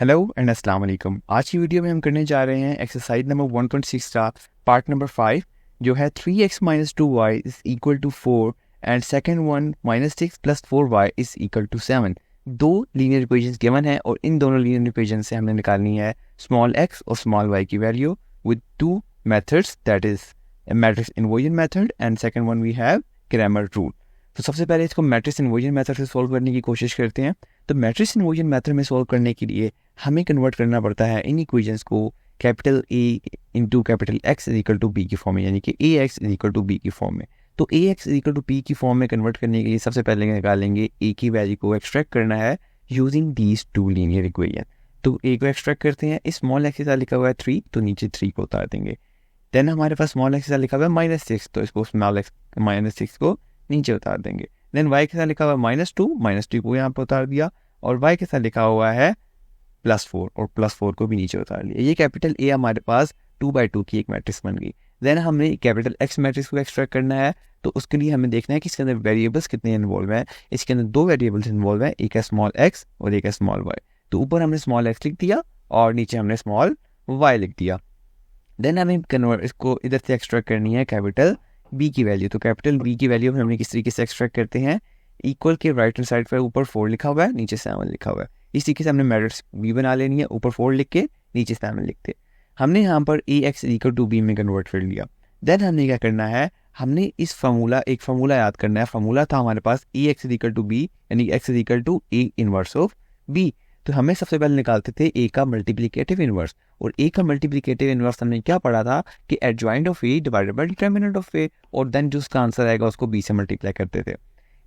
Hello and अस्सलाम वालेकुम। आज की वीडियो में हम करने जा रहे हैं एक्सरसाइज नंबर 1.6 का पार्ट नंबर 5 जो है 3x minus 2y is equal to 4 and second one -6 + 4y is equal to 7। दो लीनियर इक्वेशंस गिवन है और इन दोनों लीनियर इक्वेशन से हमने निकालनी है स्मॉल x और स्मॉल y की value with two methods, that is matrix inversion method and second one we have Cramer rule. तो सबसे पहले इसको मैट्रिक्स इन्वर्जन मेथड से सॉल्व करने की कोशिश करते हैं। तो मैट्रिक्स इन्वर्जन मेथड में सॉल्व करने के लिए हमें कन्वर्ट करना पड़ता है इन इक्वेशंस को capital A into capital X is equal to B की फॉर्म में, यानी कि AX is equal to B की फॉर्म में। तो AX is equal to B की फॉर्म में कन्वर्ट करने के लिए सबसे पहले निकालेंगे A की वैल्यू को एक्सट्रैक्ट करना है using these two linear equation. तो A को एक्सट्रैक्ट करते हैं, इस स्मॉल x के साथ लिखा हुआ है 3 तो नीचे 3 को उतार देंगे। देन हमारे पास स्मॉल x के साथ लिखा हुआ है -6 तो इसको स्मॉल x -6 को नीचे उतार देंगे। देन y के साथ लिखा हुआ है -2 को यहाँ पर उतार दिया और y के साथ लिखा हुआ है +4 और +4 को भी नीचे उतार लिया। ये कैपिटल A हमारे पास 2/2 की एक मैट्रिक्स बन गई। देन हमने कैपिटल X मैट्रिक्स को एक्सट्रैक्ट करना है, तो उसके लिए हमें देखना है कि इसके अंदर वेरिएबल्स कितने इन्वॉल्व हैं। इसके अंदर दो वेरिएबल्स इन्वॉल्व हैं, एक है स्मॉल x और एक है स्मॉल y। तो ऊपर हमने स्मॉल x लिख दिया और नीचे हमने स्मॉल y लिख दिया। देन हमें कन्वर्ट इसको इधर से एक्सट्रैक्ट करनी है कैपिटल B की वैल्यू। तो कैपिटल B की वैल्यू हमने किस तरीके से एक्सट्रैक्ट करते हैं, इक्वल के राइट हैंड साइड पर ऊपर 4 लिखा हुआ है, नीचे 7 लिखा हुआ है। इस तरीके से हमने मैट्रिक्स B बना लेनी है, ऊपर 4 लिख के नीचे 7 लिखते। हमने यहाँ पर AX इक्वल टू B में कन्वर्ट कर लिया। देन हमने क्या करना है, हमने इस एक फार्मूला याद करना है। फार्मूला था हमारे पास AX इक्वल टू B यानी X equal to A inverse of B। तो हमें सबसे पहले निकालते थे A का मल्टीप्लिकेटिव इनवर्स, और A का मल्टीप्लिकेटिव इनवर्स हमने क्या पढ़ा था कि adjoint of A divided by determinant of A, और देन जो उसका आंसर आएगा उसको B से मल्टीप्लाई करते थे।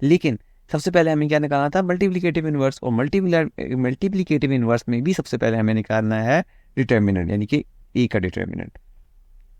लेकिन सबसे पहले हमें क्या निकालना था, मल्टीप्लिकेटिव इनवर्स, और मल्टीप्लिकेटिव इनवर्स में भी सबसे पहले हमें निकालना है डिटरमिनेंट यानी कि A का डिटरमिनेंट।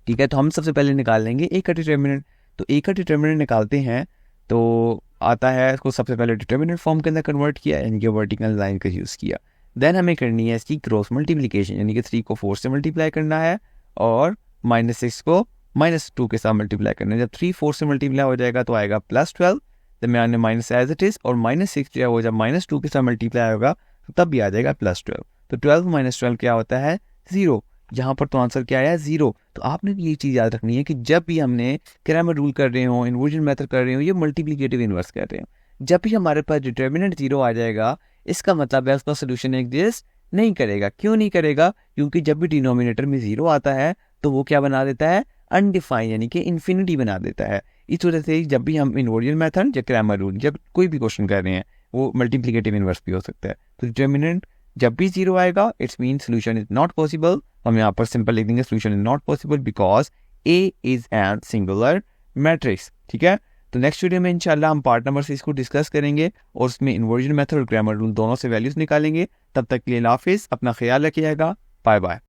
ठीक है, तो हम सबसे पहले निकाल लेंगे A का डिटरमिनेंट। तो A का डिटरमिनेंट निकालते हैं तो आता है, इसको सबसे पहले डिटरमिनेंट फॉर्म के अंदर कन्वर्ट किया यानी कि वर्टिकल लाइन का यूज़ किया। देन हमें करनी है इसकी क्रॉस मल्टीप्लिकेशन, यानी कि 3 को 4 से मल्टीप्लाई करना है और -6 को -2 के साथ मल्टीप्लाई करना है। जब 3 4 से मल्टीप्लाई हो जाएगा तो आएगा +12, दरमियान में माइनस एज इट इज़, और -6 जो है वो जब -2 के साथ मल्टीप्लाई होगा तो तब भी आ जाएगा +12। तो 12 - 12 क्या होता है, 0। यहाँ पर तो आंसर क्या आया, 0। तो आपने ये चीज़ याद रखनी है कि जब भी हमने क्रैमर रूल कर रहे हो, इन्वर्जन मेथड कर रहे हो, ये मल्टीप्लिकेटिव इनवर्स कर रहे हो, जब भी हमारे पास डिटरमिनेंट 0 आ जाएगा इसका मतलब है उसका सोल्यूशन एग्जिस्ट नहीं करेगा। क्यों नहीं करेगा, क्योंकि जब भी डिनोमिनेटर में 0 आता है तो वो क्या बना देता है, अनडिफाइंड यानी कि इन्फिनिटी बना देता है। इस वजह से जब भी हम इन्वर्जन मेथड या क्रैमर रूल जब कोई भी क्वेश्चन कर रहे हैं वो मल्टीप्लिकेटिव इनवर्स भी हो सकता है। तो डिटरमिनेंट जब भी 0 आएगा it's mean solution is not possible. हम यहाँ पर सिंपल लिख देंगे solution is not possible because A is an singular matrix. ठीक है, तो नेक्स्ट वीडियो में इंशाल्लाह हम पार्ट नंबर 6 को डिस्कस करेंगे और उसमें इन्वर्जन मेथड और ग्रामर रूल दोनों से वैल्यूज निकालेंगे। तब तक के लिए हाफिज़, अपना ख्याल रखिएगा, बाय बाय।